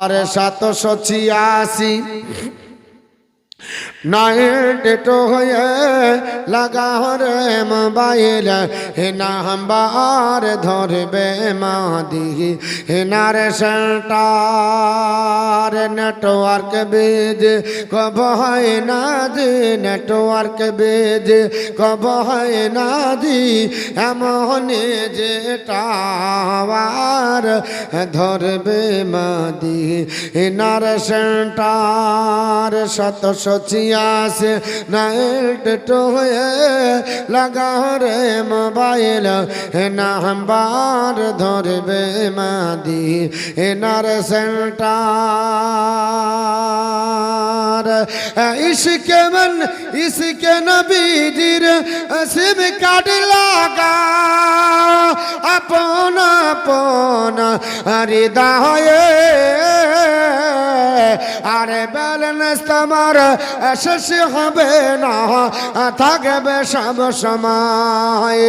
আর 786 night तो है लगा रे मोबाइल हे नाम्बार धरबे मादी हे नारे सेंटार नेटवर्क बेज कब है नादी नेटवर्क बेज कब है नादी एमने जे टावर धरबे मादी हे नारे सेंटार 786 नाइट तो है लगा रे मोबाइल हे नाम्बार धरबे मादी हे नार सेंटार इसके मन इसके नबीजीर सिम कार्ड लगा अपना अपना हृदय আরে ব্যালেন্স তোমার শেষ হবে না থাকবে সব সময়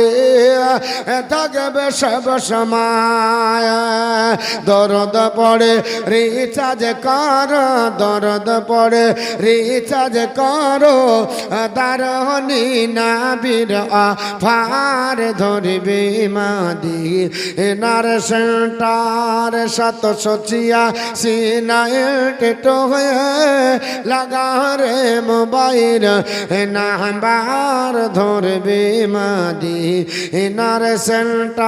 থাকবে সব সময় দরদ পড়ে রিচার্জ করো দরদ পড়ে রিচার্জ করো দারুনি নাবির ফার ধরবে মাদি নার সেন্টার 786 नाइट तो है लगा रे मोबाइल नाम्बार धरबे मादी नार सेंटार।